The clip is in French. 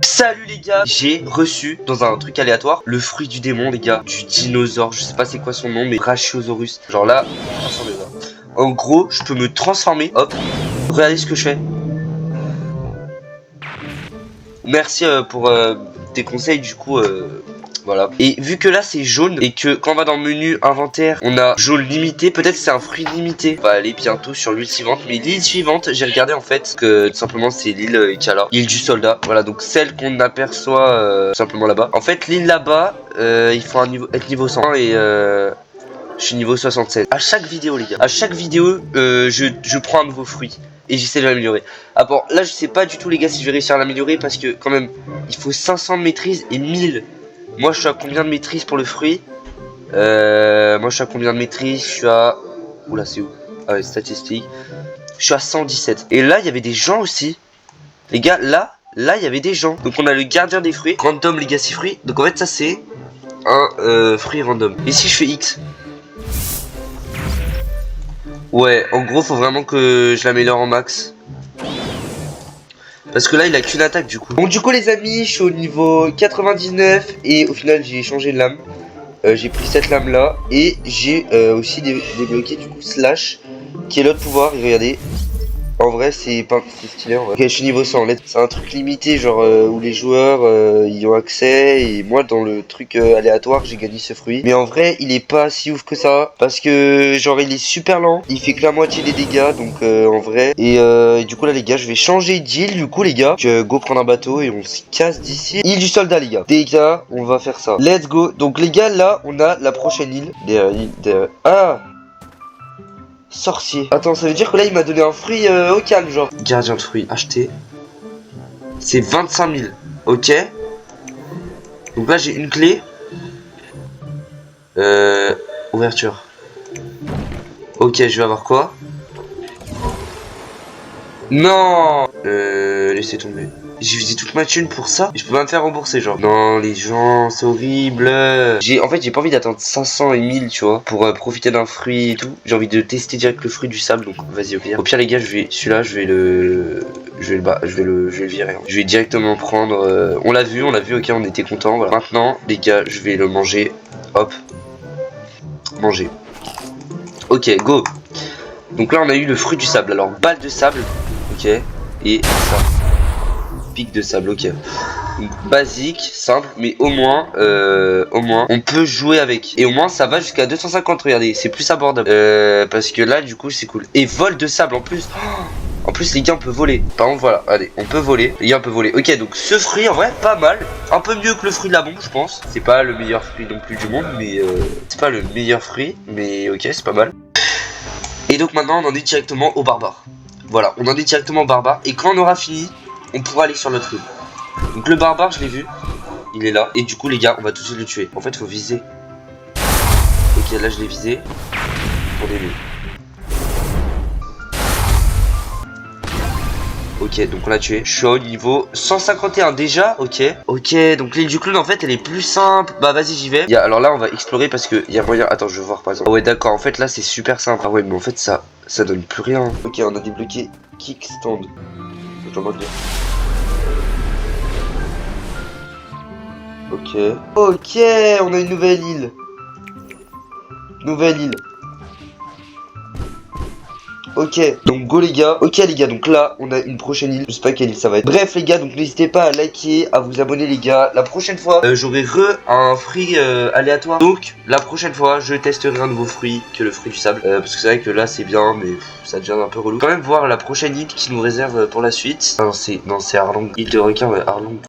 Salut les gars, j'ai reçu dans un truc aléatoire le fruit du démon les gars, du dinosaure, je sais pas c'est quoi son nom mais Brachiosaurus. Genre là, en gros je peux me transformer, hop, regardez ce que je fais. Merci pour tes conseils du coup voilà. Et vu que là c'est jaune et que quand on va dans le menu inventaire on a jaune limité, peut-être c'est un fruit limité. On va aller bientôt sur l'île suivante. Mais l'île suivante j'ai regardé en fait que tout simplement c'est l'île qu'il y a là, l'île du soldat. Voilà, donc celle qu'on aperçoit tout simplement là-bas. En fait l'île là-bas il faut être niveau 100 et je suis niveau 67. À chaque vidéo les gars, à chaque vidéo je prends un nouveau fruit et j'essaie de l'améliorer. Ah bon, là je sais pas du tout les gars si je vais réussir à l'améliorer parce que quand même il faut 500 de maîtrise et 1000. Moi je suis à combien de maîtrise pour le fruit? Moi je suis à combien de maîtrise? Je suis à... Oula c'est où? Ah ouais, statistiques. Je suis à 117. Et là il y avait des gens aussi. Les gars, là il y avait des gens. Donc on a le gardien des fruits, random legacy fruit. Donc en fait ça c'est un fruit random. Et si je fais X? Ouais, en gros faut vraiment que je l'améliore en max. Parce que là il a qu'une attaque du coup. Bon du coup les amis, je suis au niveau 99 et au final j'ai changé de lame. J'ai pris cette lame là et j'ai aussi débloqué du coup slash qui est l'autre pouvoir. Et regardez, en vrai c'est pas stylé en vrai. Ok, je suis niveau 100, c'est un truc limité genre où les joueurs y ont accès. Et moi dans le truc aléatoire j'ai gagné ce fruit. Mais en vrai il est pas si ouf que ça parce que genre il est super lent. Il fait que la moitié des dégâts donc en vrai. Et du coup là les gars je vais changer d'île du coup les gars. Go prendre un bateau et on se casse d'ici. Île du soldat les gars. Dégâts, on va faire ça. Let's go. Donc les gars là on a la prochaine île. Ah, sorcier. Attends, ça veut dire que là il m'a donné un fruit au calme genre. Gardien de fruits, acheté. C'est 25 000. Ok. Donc là j'ai une clé. Ouverture. Ok, je vais avoir quoi? Non. Laissez tomber. J'ai usé toute ma thune pour ça. Je peux pas me faire rembourser genre. Non les gens, c'est horrible. En fait j'ai pas envie d'attendre 500 et 1000 tu vois. Pour profiter d'un fruit et tout. J'ai envie de tester direct le fruit du sable. Donc vas-y au pire. Au pire les gars celui-là je vais le virer. Hein. Je vais directement prendre. On l'a vu, ok on était content. Voilà. Maintenant les gars je vais le manger. Hop. Manger. Ok go. Donc là on a eu le fruit du sable. Alors balle de sable. Ok. Et ça. De sable, ok. Basique, simple, mais au moins on peut jouer avec. Et au moins ça va jusqu'à 250, regardez, c'est plus abordable. Parce que là du coup c'est cool. Et vol de sable en plus. En plus les gars on peut voler. Par contre voilà, allez, on peut voler. Les gars on peut voler. Ok donc ce fruit en vrai pas mal. Un peu mieux que le fruit de la bombe je pense. C'est pas le meilleur fruit non plus du monde. Mais c'est pas le meilleur fruit. Mais ok c'est pas mal. Et donc maintenant on en est directement au barbare. Voilà, on en est directement au barbare. Et quand on aura fini, on pourra aller sur notre île. Donc le barbare je l'ai vu. Il est là. Et du coup les gars on va tout de suite le tuer. En fait faut viser. Ok là je l'ai visé. On est mieux. Ok donc on l'a tué. Je suis au niveau 151 déjà. Ok. Ok donc l'île du clown en fait elle est plus simple. Bah vas-y j'y vais. Alors là on va explorer parce que il y a moyen. Attends je vais voir par exemple. Oh, ouais d'accord en fait là c'est super simple. Ah ouais mais en fait ça donne plus rien. Ok on a débloqué kickstand. Je dois bien. Ok. Ok, on a une nouvelle île. Nouvelle île. Ok, donc go les gars. Ok les gars, donc là on a une prochaine île. Je sais pas quelle île ça va être. Bref les gars, donc n'hésitez pas à liker, à vous abonner les gars. La prochaine fois, j'aurai un fruit aléatoire. Donc la prochaine fois, je testerai un nouveau fruit que le fruit du sable. Parce que c'est vrai que là c'est bien, mais ça devient un peu relou. Quand même voir la prochaine île qui nous réserve pour la suite. Ah, non c'est Arlong. Île de requin, ouais, Arlong.